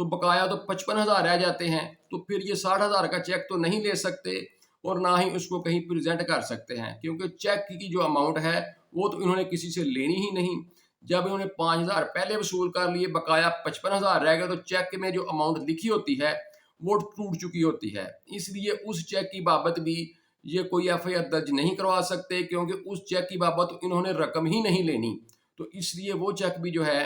تو بقایا تو 55,000 رہ جاتے ہیں، تو پھر یہ 60,000 کا چیک تو نہیں لے سکتے اور نہ ہی اس کو کہیں پریزنٹ کر سکتے ہیں، کیونکہ چیک کی جو اماؤنٹ ہے وہ تو انہوں نے کسی سے لینی ہی نہیں۔ جب انہوں نے 5,000 پہلے وصول کر لیے، بقایا 55,000 رہ گئے، تو چیک میں جو اماؤنٹ لکھی ہوتی ہے وہ ٹوٹ چکی ہوتی ہے، اس لیے اس چیک کی بابت بھی یہ کوئی ایف آئی آر درج نہیں کروا سکتے، کیونکہ اس چیک کی بابت انہوں نے رقم ہی نہیں لینی، تو اس لیے وہ چیک بھی جو ہے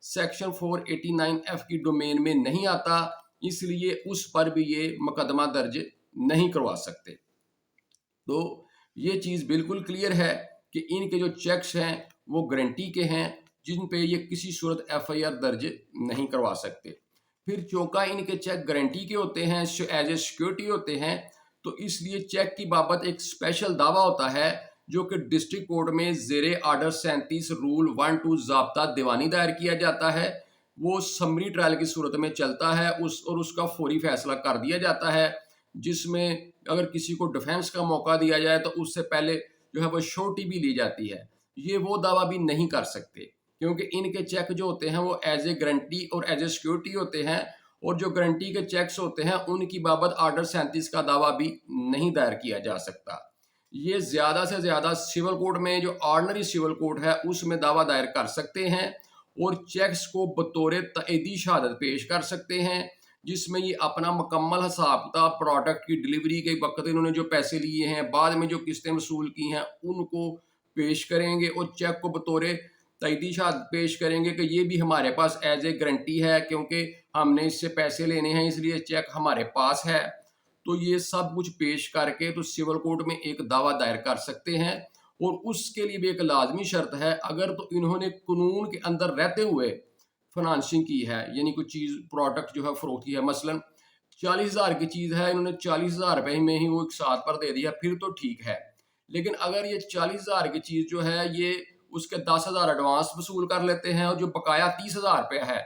سیکشن 489F کی ڈومین میں نہیں آتا، اس لیے اس پر بھی یہ مقدمہ درج نہیں کروا سکتے۔ تو یہ چیز بالکل کلیئر ہے کہ ان کے جو چیکس ہیں وہ گارنٹی کے ہیں، جن پہ یہ کسی صورت ایف آئی آر درج نہیں کروا سکتے۔ پھر چونکہ ان کے چیک گارنٹی کے ہوتے ہیں، ایز اے سیکیورٹی ہوتے ہیں، تو اس لیے چیک کی بابت ایک اسپیشل دعویٰ ہوتا ہے جو کہ ڈسٹرکٹ کورٹ میں زیر آرڈر 37 رول 12 ضابطہ دیوانی دائر کیا جاتا ہے، وہ سمری ٹرائل کی صورت میں چلتا ہے اور اس کا فوری فیصلہ کر دیا جاتا ہے، جس میں اگر کسی کو ڈیفینس کا موقع دیا جائے تو اس سے پہلے جو ہے وہ شورٹی بھی لی جاتی ہے۔ یہ وہ دعویٰ بھی نہیں کر سکتے، کیونکہ ان کے چیک جو ہوتے ہیں وہ ایز اے گارنٹی اور ایز اے سیکیورٹی ہوتے ہیں، اور جو گارنٹی کے چیکس ہوتے ہیں ان کی بابت آرڈر 37 کا دعویٰ بھی نہیں دائر کیا جا سکتا۔ یہ زیادہ سے زیادہ سول کوڈ میں جو آرڈنری سول کوڈ ہے اس میں دعویٰ دائر کر سکتے ہیں، اور چیکس کو بطور تائیدی شہادت پیش کر سکتے ہیں، جس میں یہ اپنا مکمل حساب کتاب پروڈکٹ کی ڈلیوری کے وقت انہوں نے جو پیسے لیے ہیں، بعد میں جو قسطیں وصول کی ہیں، ان کو پیش کریں گے اور چیک کو بطور تائیدی شہادت پیش کریں گے کہ یہ بھی ہمارے پاس ایز اے گارنٹی ہے، کیونکہ ہم نے اس سے پیسے لینے ہیں، اس لیے چیک ہمارے پاس ہے۔ تو یہ سب کچھ پیش کر کے تو سول کورٹ میں ایک دعویٰ دائر کر سکتے ہیں، اور اس کے لیے بھی ایک لازمی شرط ہے، اگر تو انہوں نے قانون کے اندر رہتے ہوئے فنانسنگ کی ہے، یعنی کوئی چیز پروڈکٹ جو ہے فروخت کی ہے، مثلا 40,000 کی چیز ہے، انہوں نے 40,000 روپے میں ہی وہ ایک ساتھ پر دے دیا، پھر تو ٹھیک ہے۔ لیکن اگر یہ 40,000 کی چیز جو ہے یہ اس کے 10,000 ایڈوانس وصول کر لیتے ہیں، اور جو بقایا 30,000 روپے ہے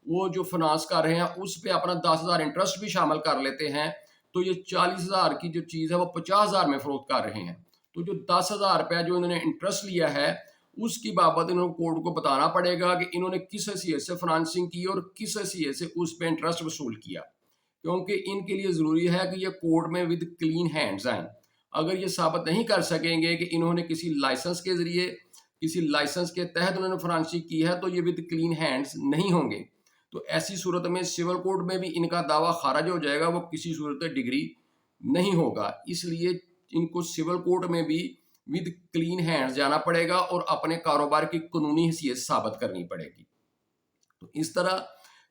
وہ جو فنانس کر رہے ہیں اس پہ اپنا 10,000 انٹرسٹ بھی شامل کر لیتے ہیں، تو یہ 40,000 کی جو چیز ہے وہ 50,000 میں فروخت کر رہے ہیں۔ تو جو 10,000 روپے جو انہوں نے انٹرسٹ لیا ہے اس کی بابت انہوں نے کورٹ کو بتانا پڑے گا کہ انہوں نے کس حیثیت سے فنانسنگ کی اور کس حیثیت سے اس پہ انٹرسٹ وصول کیا، کیونکہ ان کے لیے ضروری ہے کہ یہ کورٹ میں ود کلین ہینڈز آئیں۔ اگر یہ ثابت نہیں کر سکیں گے کہ انہوں نے کسی لائسنس کے ذریعے، کسی لائسنس کے تحت انہوں نے فنانسنگ کی ہے، تو یہ ود کلین ہینڈز نہیں ہوں گے، تو ایسی صورت میں سول کوڈ میں بھی ان کا دعویٰ خارج ہو جائے گا، وہ کسی صورت ڈگری نہیں ہوگا۔ اس لیے ان کو سول کوڈ میں بھی ود کلین ہینڈز جانا پڑے گا اور اپنے کاروبار کی قانونی حیثیت ثابت کرنی پڑے گی۔ تو اس طرح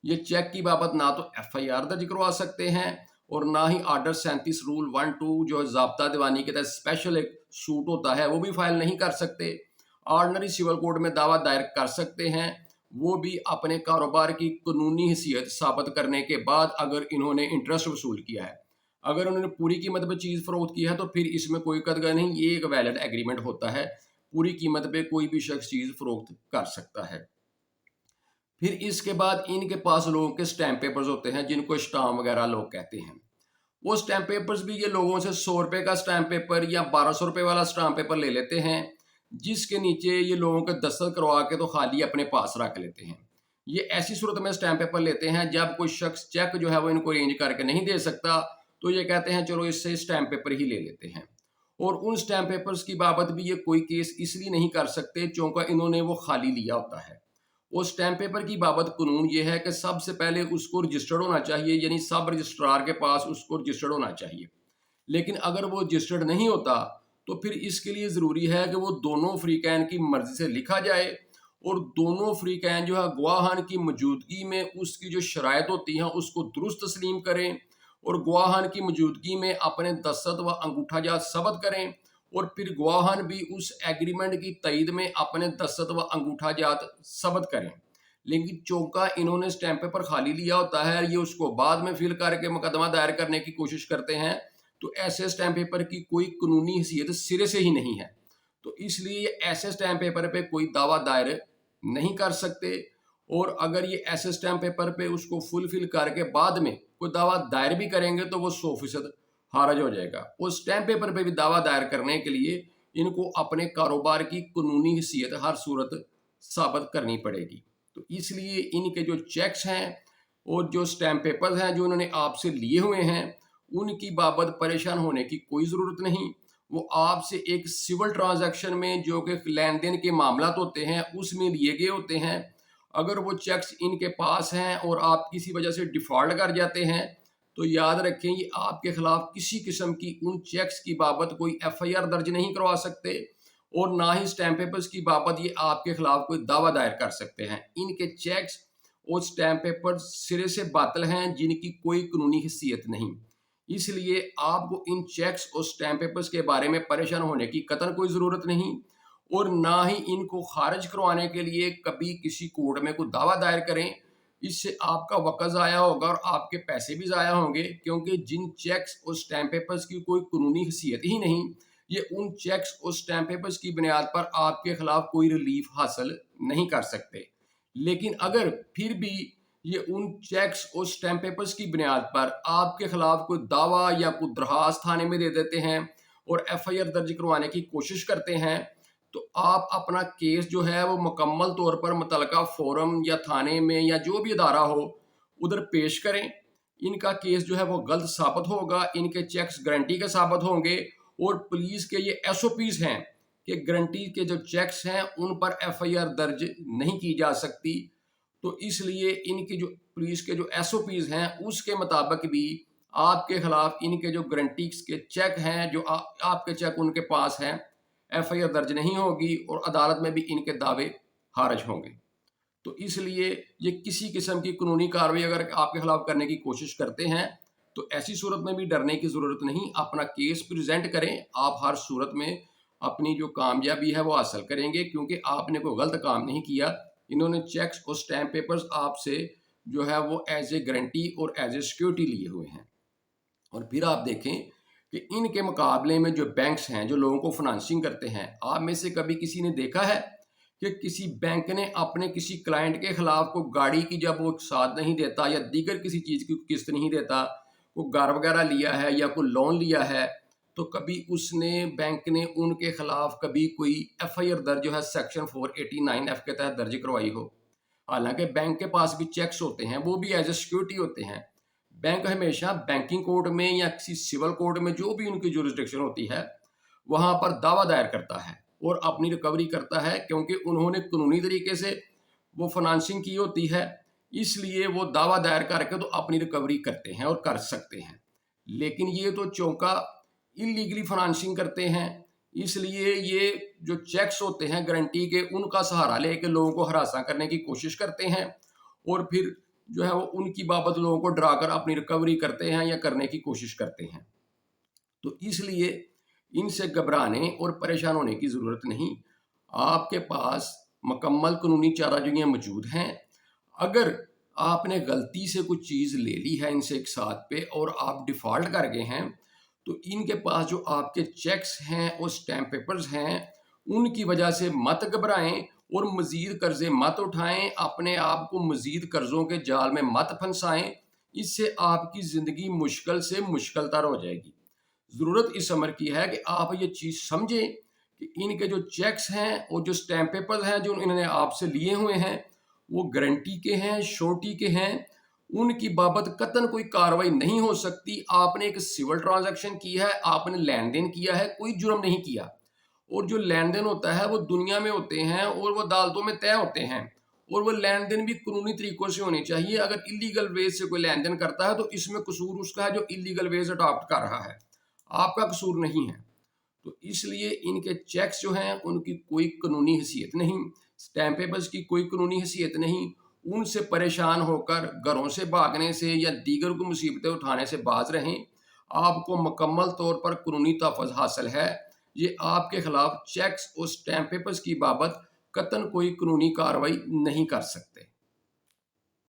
یہ چیک کی بابت نہ تو ایف آئی آر درج کروا سکتے ہیں، اور نہ ہی آرڈر 37 رول 12 جو ضابطہ دیوانی کے تحت اسپیشل ایک سوٹ ہوتا ہے وہ بھی فائل نہیں کر سکتے۔ آرڈنری سول کوڈ میں دعویٰ دائر کر سکتے ہیں، وہ بھی اپنے کاروبار کی قانونی حیثیت ثابت کرنے کے بعد، اگر انہوں نے انٹرسٹ وصول کیا ہے۔ اگر انہوں نے پوری قیمت پہ چیز فروخت کی ہے تو پھر اس میں کوئی قدغہ نہیں، یہ ایک ویلڈ ایگریمنٹ ہوتا ہے، پوری قیمت پہ کوئی بھی شخص چیز فروخت کر سکتا ہے۔ پھر اس کے بعد ان کے پاس لوگوں کے سٹیمپ پیپرز ہوتے ہیں، جن کو اسٹام وغیرہ لوگ کہتے ہیں۔ وہ سٹیمپ پیپرز بھی یہ لوگوں سے 100 روپے کا سٹیمپ پیپر یا 1200 روپے والا سٹیمپ پیپر لے لیتے ہیں، جس کے نیچے یہ لوگوں کے دستخط کروا کے تو خالی اپنے پاس رکھ لیتے ہیں۔ یہ ایسی صورت میں سٹیمپ پیپر لیتے ہیں جب کوئی شخص چیک جو ہے وہ ان کو ارینج کر کے نہیں دے سکتا، تو یہ کہتے ہیں چلو اس سے سٹیمپ پیپر ہی لے لیتے ہیں، اور ان سٹیمپ پیپرز کی بابت بھی یہ کوئی کیس اس لیے نہیں کر سکتے چونکہ انہوں نے وہ خالی لیا ہوتا ہے۔ وہ سٹیمپ پیپر کی بابت قانون یہ ہے کہ سب سے پہلے اس کو رجسٹرڈ ہونا چاہیے، یعنی سب رجسٹرار کے پاس اس کو رجسٹرڈ ہونا چاہیے، لیکن اگر وہ رجسٹرڈ نہیں ہوتا تو پھر اس کے لیے ضروری ہے کہ وہ دونوں فریقین کی مرضی سے لکھا جائے، اور دونوں فریقین جو ہے گواہان کی موجودگی میں اس کی جو شرائط ہوتی ہیں اس کو درست تسلیم کریں، اور گواہان کی موجودگی میں اپنے دستخط و انگوٹھا جات ثبت کریں، اور پھر گواہان بھی اس ایگریمنٹ کی تائید میں اپنے دستخط و انگوٹھا جات ثبت کریں۔ لیکن چونکہ انہوں نے سٹیمپ پیپر خالی لیا ہوتا ہے، یہ اس کو بعد میں فل کر کے مقدمہ دائر کرنے کی کوشش کرتے ہیں، تو ایسے سٹیمپ پیپر کی کوئی قانونی حیثیت سرے سے ہی نہیں ہے، تو اس لیے ایسے سٹیمپ پیپر پہ کوئی دعویٰ دائر نہیں کر سکتے، اور اگر یہ ایسے سٹیمپ پیپر پہ اس کو فل کر کے بعد میں کوئی دعویٰ دائر بھی کریں گے تو وہ 100% خارج ہو جائے گا۔ اس سٹیمپ پیپر پہ بھی دعویٰ دائر کرنے کے لیے ان کو اپنے کاروبار کی قانونی حیثیت ہر صورت ثابت کرنی پڑے گی۔ تو اس لیے ان کے جو چیکس ہیں اور جو اسٹیمپ پیپرز ہیں جو انہوں نے آپ سے لیے ہوئے ہیں ان کی بابت پریشان ہونے کی کوئی ضرورت نہیں. وہ آپ سے ایک سول ٹرانزیکشن میں جو کہ لین دین کے معاملات ہوتے ہیں اس میں لیے گئے ہوتے ہیں. اگر وہ چیکس ان کے پاس ہیں اور آپ کسی وجہ سے ڈیفالٹ کر جاتے ہیں تو یاد رکھیں یہ آپ کے خلاف کسی قسم کی ان چیکس کی بابت کوئی ایف آئی آر درج نہیں کروا سکتے اور نہ ہی اسٹیمپ پیپرز کی بابت یہ آپ کے خلاف کوئی دعویٰ دائر کر سکتے ہیں. ان کے چیکس اور اسٹیمپ پیپر سرے سے باطل ہیں جن کی کوئی قانونی حیثیت نہیں. اس لیے آپ کو ان چیکس اور اسٹیمپ پیپرز کے بارے میں پریشان ہونے کی قطعاً کوئی ضرورت نہیں اور نہ ہی ان کو خارج کروانے کے لیے کبھی کسی کورٹ میں کوئی دعویٰ دائر کریں. اس سے آپ کا وقت ضائع ہوگا اور آپ کے پیسے بھی ضائع ہوں گے کیونکہ جن چیکس اور اسٹیمپ پیپرز کی کوئی قانونی حیثیت ہی نہیں یہ ان چیکس اور اسٹیمپ پیپرز کی بنیاد پر آپ کے خلاف کوئی ریلیف حاصل نہیں کر سکتے. لیکن اگر پھر بھی یہ ان چیکس اور اسٹیمپ پیپرز کی بنیاد پر آپ کے خلاف کوئی دعویٰ یا کوئی درخواست تھانے میں دے دیتے ہیں اور ایف آئی آر درج کروانے کی کوشش کرتے ہیں تو آپ اپنا کیس جو ہے وہ مکمل طور پر متعلقہ فورم یا تھانے میں یا جو بھی ادارہ ہو ادھر پیش کریں. ان کا کیس جو ہے وہ غلط ثابت ہوگا, ان کے چیکس گارنٹی کے ثابت ہوں گے اور پولیس کے یہ ایس او پیز ہیں کہ گارنٹی کے جو چیکس ہیں ان پر ایف آئی آر درج نہیں کی جا سکتی. تو اس لیے ان کی جو پولیس کے جو ایس او پیز ہیں اس کے مطابق بھی آپ کے خلاف ان کے جو گارنٹیز کے چیک ہیں جو آپ کے چیک ان کے پاس ہیں ایف آئی آر درج نہیں ہوگی اور عدالت میں بھی ان کے دعوے خارج ہوں گے. تو اس لیے یہ کسی قسم کی قانونی کارروائی اگر آپ کے خلاف کرنے کی کوشش کرتے ہیں تو ایسی صورت میں بھی ڈرنے کی ضرورت نہیں. اپنا کیس پریزنٹ کریں, آپ ہر صورت میں اپنی جو کامیابی ہے وہ حاصل کریں گے کیونکہ آپ نے کوئی غلط کام نہیں کیا. انہوں نے چیکس اور اسٹیمپ پیپرز آپ سے جو ہے وہ ایز اے گارنٹی اور ایز اے سیکیورٹی لیے ہوئے ہیں. اور پھر آپ دیکھیں کہ ان کے مقابلے میں جو بینکس ہیں جو لوگوں کو فنانسنگ کرتے ہیں, آپ میں سے کبھی کسی نے دیکھا ہے کہ کسی بینک نے اپنے کسی کلائنٹ کے خلاف کوئی گاڑی کی جب وہ ساتھ نہیں دیتا یا دیگر کسی چیز کی قسط نہیں دیتا, کوئی گھر وغیرہ لیا ہے یا کوئی لون لیا ہے تو کبھی اس نے بینک نے ان کے خلاف کبھی کوئی ایف آئی آر درج جو ہے سیکشن 489F کے تحت درج کروائی ہو؟ حالانکہ بینک کے پاس بھی چیکس ہوتے ہیں, وہ بھی ایز اے سیکیورٹی ہوتے ہیں. بینک ہمیشہ بینکنگ کورٹ میں یا کسی سول کورٹ میں جو بھی ان کی جورسڈکشن ہوتی ہے وہاں پر دعویٰ دائر کرتا ہے اور اپنی ریکوری کرتا ہے کیونکہ انہوں نے قانونی طریقے سے وہ فنانسنگ کی ہوتی ہے, اس لیے وہ دعویٰ دائر کر کے تو اپنی ریکوری کرتے ہیں اور کر سکتے ہیں. لیکن یہ تو چونکا انلیگلی فنانسنگ کرتے ہیں, اس لیے یہ جو چیکس ہوتے ہیں گارنٹی کے ان کا سہارا لے کے لوگوں کو ہراساں کرنے کی کوشش کرتے ہیں اور پھر جو ہے وہ ان کی بابت لوگوں کو ڈرا کر اپنی ریکوری کرتے ہیں یا کرنے کی کوشش کرتے ہیں. تو اس لیے ان سے گھبرانے اور پریشان ہونے کی ضرورت نہیں. آپ کے پاس مکمل قانونی چارہ جوئیاں موجود ہیں. اگر آپ نے غلطی سے کوئی چیز لے لی ہے ان سے ایک ساتھ پہ اور آپ ڈیفالٹ کر گئے ہیں تو ان کے پاس جو آپ کے چیکس ہیں اور اسٹیمپ پیپرز ہیں ان کی وجہ سے مت گھبرائیں اور مزید قرضے مت اٹھائیں, اپنے آپ کو مزید قرضوں کے جال میں مت پھنسائیں. اس سے آپ کی زندگی مشکل سے مشکل تر ہو جائے گی. ضرورت اس امر کی ہے کہ آپ یہ چیز سمجھیں کہ ان کے جو چیکس ہیں اور جو اسٹیمپ پیپرز ہیں جو انہوں نے آپ سے لیے ہوئے ہیں وہ گارنٹی کے ہیں, شورٹی کے ہیں, ان کی بابت قطعاً کوئی کاروائی نہیں ہو سکتی. آپ نے ایک سول ٹرانزیکشن کی ہے, آپ نے لین دین کیا ہے, کوئی جرم نہیں کیا. اور جو لین دین ہوتا ہے وہ دنیا میں ہوتے ہیں اور وہ عدالتوں میں طے ہوتے ہیں اور وہ لین دین بھی قانونی طریقوں سے ہونی چاہیے. اگر انلیگل ویز سے کوئی لین دین کرتا ہے تو اس میں قصور اس کا ہے جو انلیگل ویز اڈاپٹ کر رہا ہے, آپ کا قصور نہیں ہے. تو اس لیے ان کے چیکس جو ہیں ان کی کوئی قانونی حیثیت نہیں, اسٹیمپ پیپرز کی کوئی قانونی حیثیت نہیں. ان سے پریشان ہو کر گھروں سے بھاگنے سے یا دیگر کو مصیبتیں اٹھانے سے باز رہیں. آپ کو مکمل طور پر قانونی تحفظ حاصل ہے. یہ آپ کے خلاف چیکس اور اسٹیمپ پیپرز کی بابت قطعاً کوئی قانونی کارروائی نہیں کر سکتے.